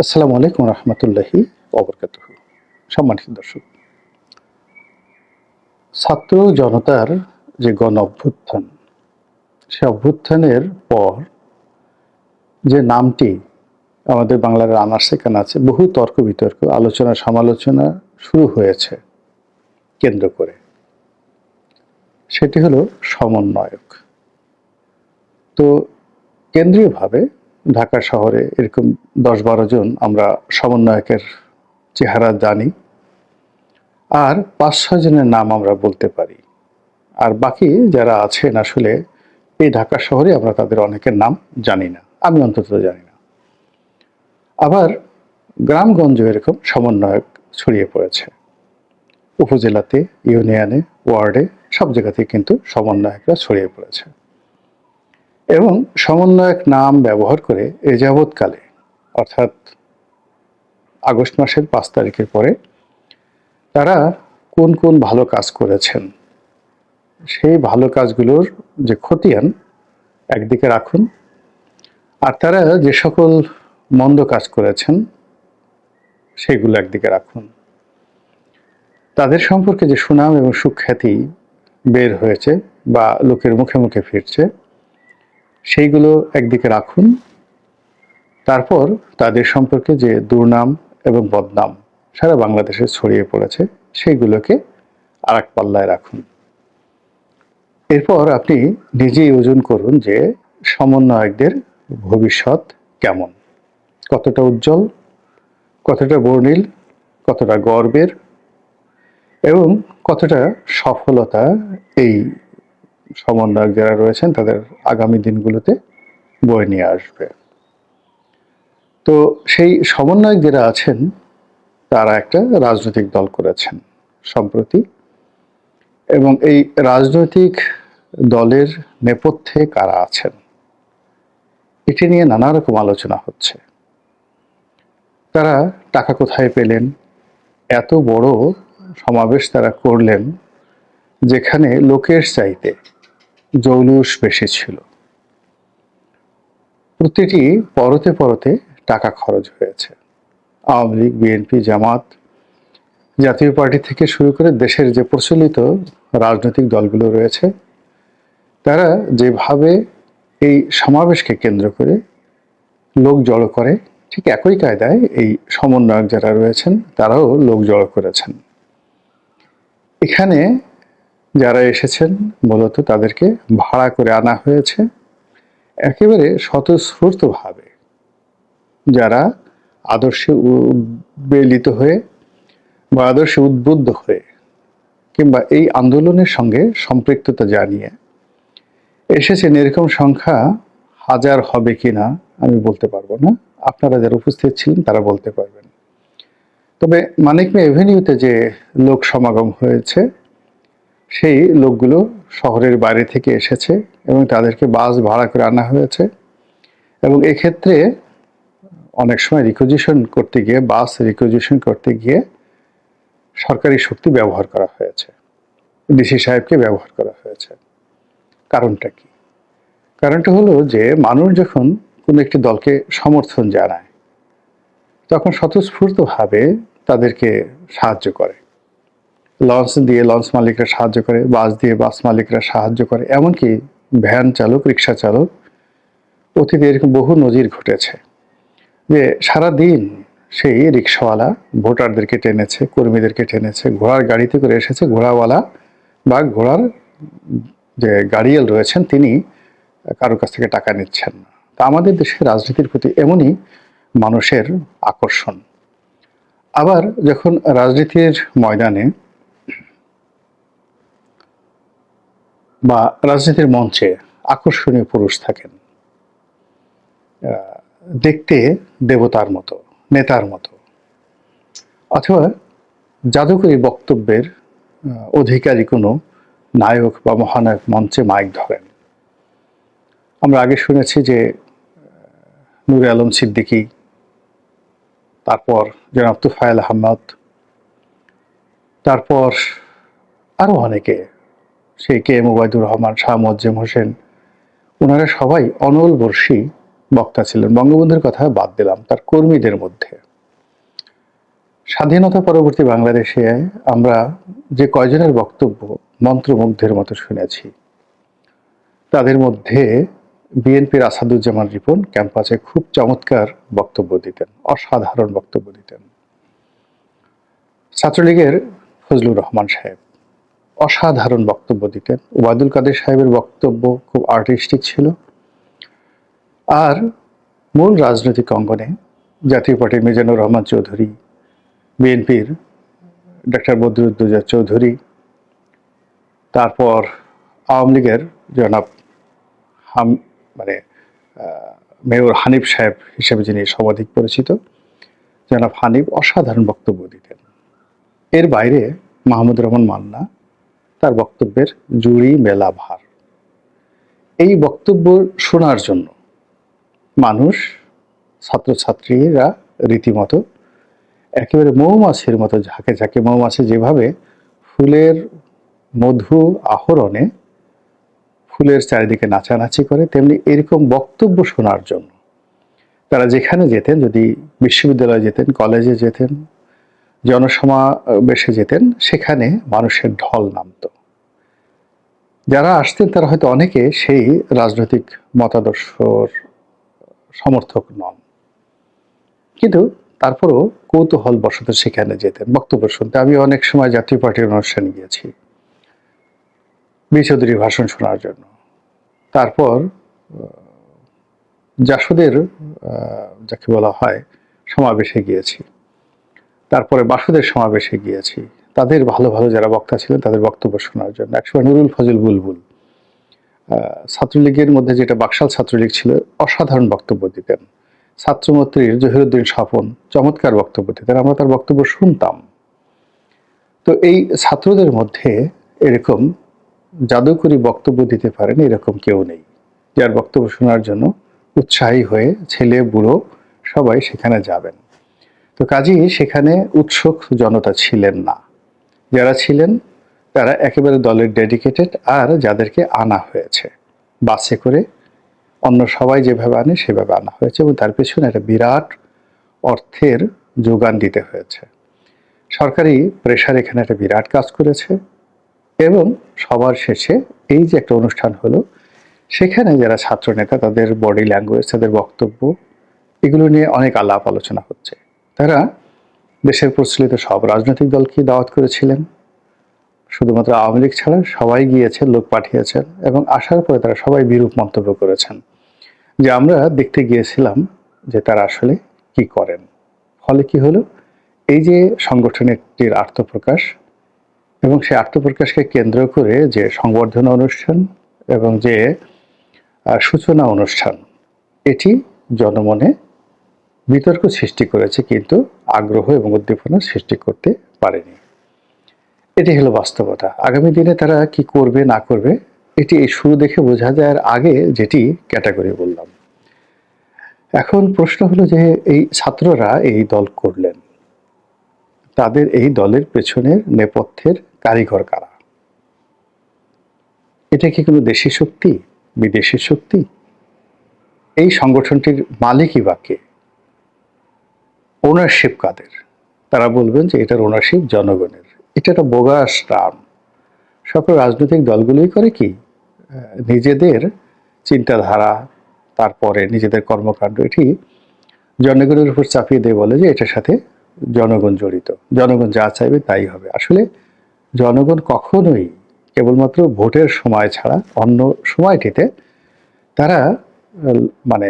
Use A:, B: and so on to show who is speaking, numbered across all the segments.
A: আসসালামু আলাইকুম রহমতুল্লাহি ওবরকাতুহ। সম্মানিত দর্শক, ছাত্র জনতার যে গণ অভ্যুত্থান, সে অভ্যুত্থানের পর যে নামটি আমাদের বাংলার আনাচে কানাচে বহু তর্ক বিতর্ক, আলোচনা সমালোচনা শুরু হয়েছে কেন্দ্র করে, সেটি হলো সমন্বয়ক। তো কেন্দ্রীয়ভাবে ঢাকা শহরে এরকম ১০-১২ জন আমরা সমন্বয়কের চেহারা জানি, আর ৫-৬ জনের নাম আমরা বলতে পারি। আর বাকি যারা আছেন আসলে এই ঢাকা শহরে আমরা তাদের অনেকের নাম জানি না, আমি অন্তত জানি না। আবার গ্রামগঞ্জে এরকম সমন্বয়ক ছড়িয়ে পড়েছে, উপজেলাতে, ইউনিয়নে, ওয়ার্ডে, সব জায়গাতেই কিন্তু সমন্বয়করা ছড়িয়ে পড়েছে। এবং সমন্বয়ক নাম ব্যবহার করে এ যাবৎকালে, অর্থাৎ আগস্ট মাসের ৫ তারিখের পরে তারা কোন কোন ভালো কাজ করেছেন, সেই ভালো কাজগুলোর যে খতিয়ান একদিকে রাখুন, আর তারা যে সকল মন্দ কাজ করেছেন সেগুলো একদিকে রাখুন। তাদের সম্পর্কে যে সুনাম এবং সুখ্যাতি বের হয়েছে বা লোকের মুখে মুখে ফিরছে, সেইগুলো একদিকে রাখুন। তারপর তাদের সম্পর্কে যে দুর্নাম এবং বদনাম সারা বাংলাদেশে ছড়িয়ে পড়েছে, সেইগুলোকে আর এক পাল্লায় রাখুন। এরপর আপনি নিজেই ওজন করুন যে সমন্বয়কদের ভবিষ্যৎ কেমন, কতটা উজ্জ্বল, কতটা বর্ণিল, কতটা গর্বের এবং কতটা সফলতা এই সমন্বয়ক যারা রয়েছেন তাদের আগামী দিনগুলোতে বয়ে নিয়ে আসবে। তো সেই সমন্বয়ক যারা আছেন তারা একটা রাজনৈতিক দল করেছেন সম্প্রতি, এবং এই রাজনৈতিক দলের নেপথ্যে কারা আছেন এটি নিয়ে নানা রকম আলোচনা হচ্ছে। তারা টাকা কোথায় পেলেন, এত বড় সমাবেশ তারা করলেন যেখানে লোকের চাইতে জৌলুস বেশি ছিল, প্রতিটি পরতে পরতে টাকা খরচ হয়েছে। আওয়ামী লীগ, বিএনপি, জামাত, জাতীয় পার্টি থেকে শুরু করে দেশের যে প্রচলিত রাজনৈতিক দলগুলো রয়েছে, তারা যেভাবে এই সমাবেশকে কেন্দ্র করে লোক জড়ো করে, ঠিক একই কায়দায় এই সমন্বয়ক যারা রয়েছেন তারাও লোক জড়ো করেছেন। এখানে যারা এসেছেন মূলত তাদেরকে ভাড়া করে আনা হয়েছে, একেবারে স্বতঃস্ফূর্তভাবে যারা আদর্শে উদ্বেলিত হয়ে বা আদর্শে উদ্বুদ্ধ হয়ে কিংবা এই আন্দোলনের সঙ্গে সম্পৃক্ততা জানিয়ে এসেছেন। এরকম সংখ্যা হাজার হবে কিনা আমি বলতে পারবো না, আপনারা যারা উপস্থিত ছিলেন তারা বলতে পারবেন। তবে মানিক মিয়া এভিনিউতে যে লোক সমাগম হয়েছে, সেই লোকগুলো শহরের বাইরে থেকে এসেছে এবং তাদেরকে বাস ভাড়া করে আনা হয়েছে। এবং এক্ষেত্রে অনেক সময় রিকুইজিশন করতে গিয়ে, বাস রিকুইজিশন করতে গিয়ে সরকারি শক্তি ব্যবহার করা হয়েছে, ডিসি সাহেবকে ব্যবহার করা হয়েছে। কারণটা কি? কারণটা হলো যে মানুষ যখন কোনো একটি দলকে সমর্থন জানায় তখন স্বতঃস্ফূর্তভাবে তাদেরকে সাহায্য করে। লঞ্চ দিয়ে লঞ্চ মালিকরা সাহায্য করে, বাস দিয়ে বাস মালিকরা সাহায্য করে, এমনকি ভ্যান চালক, রিক্সা চালক, অতীতে এরকম বহু নজির ঘটেছে যে সারাদিন সেই রিক্সাওয়ালা ভোটারদেরকে টেনেছে, কর্মীদেরকে টেনেছে, ঘোড়ার গাড়িতে করে এসেছে, ঘোড়াওয়ালা বা ঘোড়ার যে গাড়িয়াল রয়েছেন তিনি কারোর কাছ থেকে টাকা নিচ্ছেন না। তা আমাদের দেশের রাজনীতির প্রতি এমনই মানুষের আকর্ষণ। আবার যখন রাজনীতির ময়দানে বা রাজনীতির মঞ্চে আকর্ষণীয় পুরুষ থাকেন, দেখতে দেবতার মতো, নেতার মতো, অথবা জাদুকরী বক্তব্যের অধিকারী কোনো নায়ক বা মহানায়ক মঞ্চে মাইক ধরেন। আমরা আগে শুনেছি যে নূরে আলম সিদ্দিকী, তারপর জনাব তুফায়েল আহমদ, তারপর আরও অনেকে, সেই কে এম ওবায়দুর রহমান, শাহ মোয়াজ্জেম হোসেন, ওনারা সবাই অনল বর্ষী বক্তা ছিলেন। বঙ্গবন্ধুর কথা বাদ দিলাম, তার কর্মীদের মধ্যে স্বাধীনতা পরবর্তী বাংলাদেশে আমরা যে কয়জনের বক্তব্য মন্ত্রমুগ্ধের মতো শুনেছি, তাদের মধ্যে বিএনপির আসাদুজ্জামান রিপন ক্যাম্পাসে খুব চমৎকার বক্তব্য দিতেন, অসাধারণ বক্তব্য দিতেন। ছাত্রলীগের ফজলুর রহমান সাহেব অসাধারণ বক্তব্য দিতেন। ওবায়দুল কাদের সাহেবের বক্তব্য খুব আর্টিস্টিক ছিল। আর মূল রাজনৈতিক অঙ্গনে জাতীয় পার্টির মিজানুর রহমান চৌধুরী, বিএনপির ডক্টর বদরুদ্দোজা চৌধুরী, তারপর আওয়ামী লীগের জনাব মানে মেয়র হানিফ সাহেব হিসেবে যিনি সর্বাধিক পরিচিত, জনাব হানিফ অসাধারণ বক্তব্য দিতেন। এর বাইরে মাহমুদুর রহমান মান্না, তার বক্তব্যের জুড়ি মেলা ভার। এই বক্তব্য শোনার জন্য মানুষ, ছাত্রছাত্রীরা রীতিমতো একেবারে মৌমাছির মতো ঝাঁকে ঝাঁকে, মৌমাছি যেভাবে ফুলের মধু আহরণে ফুলের চারিদিকে নাচানাচি করে, তেমনি এরকম বক্তব্য শোনার জন্য তারা যেখানে যেতেন, যদি বিশ্ববিদ্যালয়ে যেতেন, কলেজে যেতেন, জনসমাবেশে যেতেন, সেখানে মানুষের ঢল নামত। যারা আসতেন তারা হয়তো অনেকে সেই রাজনৈতিক মতাদর্শর সমর্থক নন, কিন্তু তারপরও কৌতূহল বশত সেখানে যেতেন বক্তব্য শুনতে। আমি অনেক সময় জাতীয় পার্টির অনুষ্ঠানে গিয়েছি বি চৌধুরীর ভাষণ শোনার জন্য। তারপর জাসদের যাকে বলা হয় সমাবেশে গিয়েছি, তারপরে বাসুদের সমাবেশে গিয়েছি, তাদের ভালো ভালো যারা বক্তা ছিলেন তাদের বক্তব্য শোনার জন্য। একসময় নুরুল ফজল বুলবুল ছাত্রলীগের মধ্যে, যেটা বাকশাল ছাত্রলীগ ছিল, অসাধারণ বক্তব্য দিতেন। ছাত্রমন্ত্রীর জহিরুদ্দিন স্বপন চমৎকার বক্তব্য দিতেন, আমরা তার বক্তব্য শুনতাম। তো এই ছাত্রদের মধ্যে এরকম জাদুকরী বক্তব্য দিতে পারেন এরকম কেউ নেই, যার বক্তব্য শোনার জন্য উৎসাহী হয়ে ছেলে বুড়ো সবাই সেখানে যাবেন। তো কাজেই সেখানে উৎসুক জনতা ছিলেন না। যারা ছিলেন তারা একেবারে দলের ডেডিকেটেড, আর যাদেরকে আনা হয়েছে বাসে করে, অন্য সবাই যেভাবে আনে সেভাবে আনা হয়েছে, এবং তার পেছনে একটা বিরাট অর্থের যোগান দিতে হয়েছে। সরকারি প্রেশার এখানে একটা বিরাট কাজ করেছে। এবং সবার শেষে এই যে একটা অনুষ্ঠান হলো, সেখানে যারা ছাত্রনেতা, তাদের বডি ল্যাঙ্গুয়েজ, তাদের বক্তব্য, এগুলো নিয়ে অনেক আলাপ আলোচনা হচ্ছে। তারা দেশের প্রচলিত সব রাজনৈতিক দলকে দাওয়াত করেছিলেন, শুধুমাত্র আওয়ামী লীগ ছাড়া সবাই গিয়েছেন, লোক পাঠিয়েছেন, এবং আসার পরে তারা সবাই বিরূপ মন্তব্য করেছেন যে আমরা দেখতে গিয়েছিলাম যে তারা আসলে কি করেন। ফলে কি হলো, এই যে সংগঠনটির আত্মপ্রকাশ এবং সেই আত্মপ্রকাশকে কেন্দ্র করে যে সংবর্ধনা অনুষ্ঠান এবং যে সূচনা অনুষ্ঠান, এটি জনমনে বিতর্ক সৃষ্টি করেছে, কিন্তু আগ্রহ এবং উদ্দীপনা সৃষ্টি করতে পারেনি। এটি হলো বাস্তবতা। আগামী দিনে তারা কি করবে না করবে, এটি এই শুরু দেখে বোঝা যায়, আর আগে যেটি ক্যাটাগরি বললাম। এখন প্রশ্ন হলো যে এই ছাত্ররা এই দল করলেন, তাদের এই দলের পেছনের নেপথ্যের কারিগর কারা? এটা কি কোনো দেশি শক্তি, বিদেশি শক্তি? এই সংগঠনটির মালিকই বা কে? ওনারশিপ কাদের? তারা বলবেন যে এটার ওনারশিপ জনগণের। এটা একটা বোগাস টার্ম। সকল রাজনৈতিক দলগুলোই করে কি, নিজেদের চিন্তাধারা, তারপরে নিজেদের কর্মকাণ্ড, এটি জনগণের উপর চাপিয়ে দিয়ে বলে যে এটার সাথে জনগণ জড়িত, জনগণ যা চাইবে তাই হবে। আসলে জনগণ কখনোই কেবলমাত্র ভোটের সময় ছাড়া অন্য সময়টিতে তারা মানে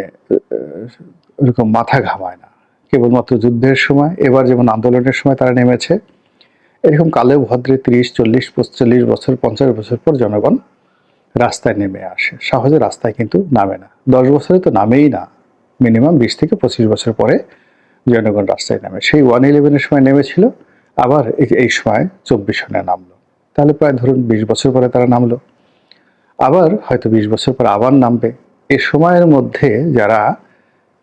A: এরকম মাথা ঘামায় না। কেবলমাত্র যুদ্ধের সময়, এবার যেমন আন্দোলনের সময় তারা নেমেছে, এরকম কালে ভদ্রে 30, 40, 45 বছর, 50 বছর পর জনগণ রাস্তায় নেমে আসে। সহজে রাস্তায় কিন্তু নামে না। 10 বছরে তো নামেই না, মিনিমাম 20 থেকে 25 বছর পরে জনগণ রাস্তায় নামে। সেই 111-এর সময় নেমেছিল, আবার এই সময় 24 সনে নামলো। তাহলে প্রায় ধরুন 20 বছর পরে তারা নামলো, আবার হয়তো 20 বছর পর আবার নামবে। এই সময়ের মধ্যে যারা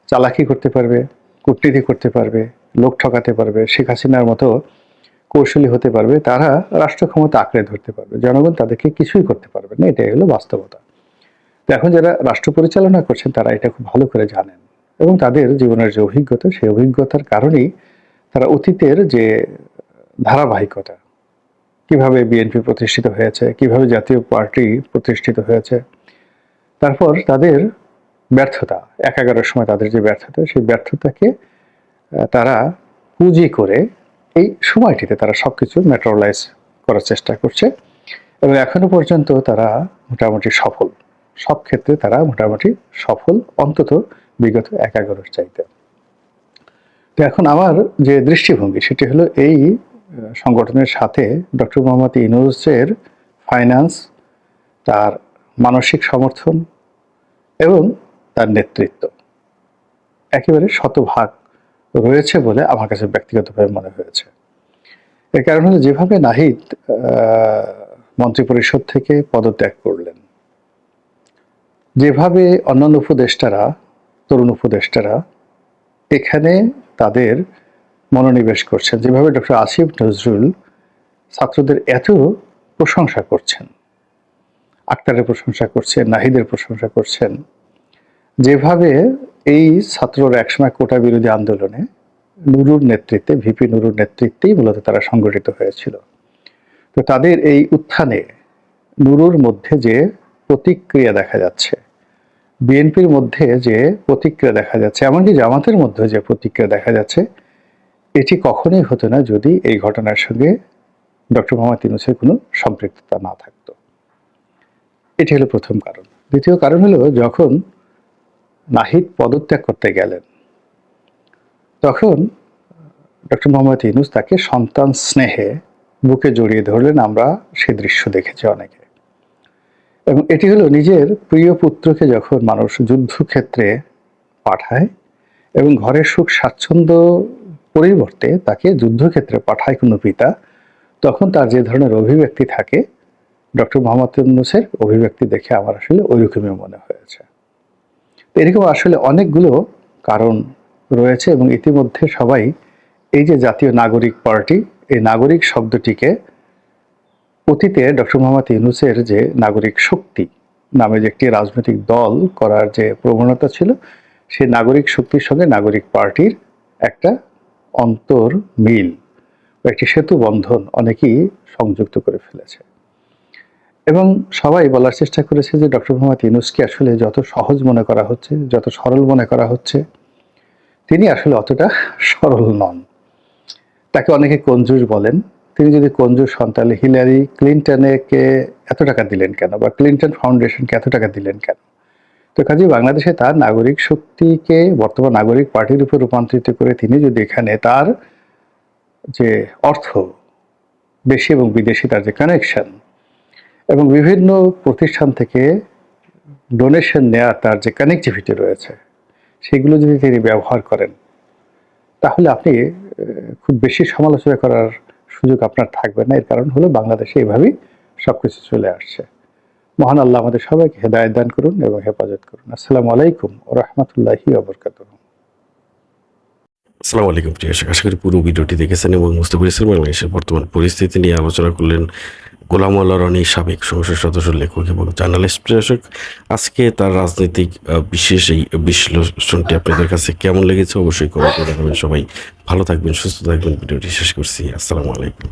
A: চালাকি করতে পারবে, কূটনীতি করতে পারবে, লোক ঠকাতে পারবে, শেখ হাসিনার মতো কৌশলী হতে পারবে, তারা রাষ্ট্র ক্ষমতা আঁকড়ে ধরতে পারবে। জনগণ তাদেরকে কিছুই করতে পারবে না। এটাই হলো বাস্তবতা। তো এখন যারা রাষ্ট্র পরিচালনা করছেন তারা এটা খুব ভালো করে জানেন, এবং তাদের জীবনের যে অভিজ্ঞতা, সেই অভিজ্ঞতার কারণেই তারা অতীতের যে ধারাবাহিকতা, কিভাবে বিএনপি প্রতিষ্ঠিত হয়েছে, কিভাবে জাতীয় পার্টি প্রতিষ্ঠিত হয়েছে, তারপর তাদের ব্যর্থতা, ১/১১ সময় তাদের যে ব্যর্থতা, সেই ব্যর্থতাকে তারা পুঁজি করে এই সময়টিতে তারা সবকিছু ম্যাটেরিয়ালাইজ করার চেষ্টা করছে, এবং এখনো পর্যন্ত তারা মোটামুটি সফল। সব ক্ষেত্রে তারা মোটামুটি সফল, অন্তত বিগত ১/১১ চাইতে। তো এখন আমার যে দৃষ্টিভঙ্গি সেটি হলো এই সংগঠনের সাথে ডক্টর মোহাম্মদ ইউনূসের ফাইন্যান্স, তার মানসিক সমর্থন এবং তার নেতৃত্ব একেবারে শতভাগ রয়েছে বলে আমার কাছে ব্যক্তিগতভাবে মনে হয়েছে। এর কারণ হলো যেভাবে নাহিদ মন্ত্রিপরিষদ থেকে পদত্যাগ করলেন, যেভাবে অন্যান্য উপদেষ্টারা, তরুণ উপদেষ্টারা এখানে তাদের মনোনিবেশ করছেন, যেভাবে ডক্টর আসিফ নজরুল ছাত্রদের এত প্রশংসা করছেন, আক্তারের প্রশংসা করছেন, নাহিদের প্রশংসা করছেন, যেভাবে এই ছাত্ররা একসময় কোটা বিরোধী আন্দোলনে নুরুর নেতৃত্বে, ভিপি নুরুর নেতৃত্বেই মূলত তারা সংগঠিত হয়েছিল। তো তাদের এই উত্থানে নুরুর মধ্যে যে প্রতিক্রিয়া দেখা যাচ্ছে, বিএনপির মধ্যে যে প্রতিক্রিয়া দেখা যাচ্ছে, এমনকি জামাতের মধ্যে যে প্রতিক্রিয়া দেখা যাচ্ছে, এটি কখনোই হতো না যদি এই ঘটনার সঙ্গে ডক্টর মোহাম্মদ ইউনূসের কোনো সম্পৃক্ততা না থাকতো। এটি হলো প্রথম কারণ। দ্বিতীয় কারণ হলো, যখন নাহিদ পদত্যাগ করতে গেলেন তখন ডক্টর মোহাম্মদ ইউনূস তাকে সন্তান স্নেহে বুকে জড়িয়ে ধরলেন। আমরা সেই দৃশ্য দেখেছি অনেকে। এবং এটি হলো নিজের প্রিয় পুত্রকে যখন মানুষ যুদ্ধক্ষেত্রে পাঠায় এবং ঘরের সুখ স্বাচ্ছন্দ্য পরিবর্তে তাকে যুদ্ধক্ষেত্রে পাঠায় কোনো পিতা, তখন তার যে ধরনের অভিব্যক্তি থাকে, ডক্টর মোহাম্মদ ইউনূসের অভিব্যক্তি দেখে আমার আসলে ওইরকমই মনে হয়েছে। এরকম আসলে অনেকগুলো কারণ রয়েছে, এবং ইতিমধ্যে সবাই এই যে জাতীয় নাগরিক পার্টি, এই নাগরিক শব্দটিকে অতীতে ডক্টর মোহাম্মদ ইউনূসের যে নাগরিক শক্তি নামে যে একটি রাজনৈতিক দল করার যে প্রবণতা ছিল, সেই নাগরিক শক্তির সঙ্গে নাগরিক পার্টির একটা অন্তর মিল, একটি সেতু বন্ধন অনেকেই সংযুক্ত করে ফেলেছে। এবং সবাই বলার চেষ্টা করেছে যে ডক্টর মোহাম্মদ ইউনূসকে আসলে যত সহজ মনে করা হচ্ছে, যত সরল মনে করা হচ্ছে, তিনি আসলে অতটা সরল নন। তাকে অনেকে কঞ্জুস বলেন। তিনি যদি কঞ্জুস হন তাহলে হিলারি ক্লিনটনকে এত টাকা দিলেন কেন, বা ক্লিনটন ফাউন্ডেশনকে এত টাকা দিলেন কেন? তো কাজে বাংলাদেশে তার নাগরিক শক্তিকে বর্তমান নাগরিক পার্টির উপর রূপান্তরিত করে তিনি যদি এখানে তার যে অর্থ, দেশি এবং বিদেশি তার যে কানেকশন, এবং বিভিন্ন প্রতিষ্ঠান থেকে ডোনেশন নেওয়ার তার যে কানেক্টিভিটি রয়েছে, সেগুলো যদি তিনি ব্যবহার করেন, তাহলে আপনি খুব বেশি সমালোচনা করার সুযোগ আপনার থাকবে না। এর কারণ হলো বাংলাদেশে এইভাবেই সবকিছু চলে আসছে। মহান আল্লাহ আমাদের সবাইকে হেদায়েত দান করুন এবং হেফাজত করুন। আসসালামু আলাইকুম ওয়া রাহমাতুল্লাহি ওয়া বারাকাতুহু।
B: আসসালামু আলাইকুম প্রিয় দর্শক, আশা করি পুরো ভিডিওটি দেখেছেন এবং বুঝতে পেরেছেন। বাংলাদেশের বর্তমান পরিস্থিতি নিয়ে আলোচনা করলেন গোলাম মোল্লা রনি, সাবেক সংসদ সদস্য, লেখক এবং জার্নালিস্ট। প্রিয় দর্শক, আজকে তার রাজনৈতিক বিশেষ এই বিশ্লেষণটি আপনাদের কাছে কেমন লেগেছে অবশ্যই কমেন্ট করে জানাবেন। সবাই ভালো থাকবেন, সুস্থ থাকবেন। ভিডিওটি শেষ করছি। আসসালামু আলাইকুম।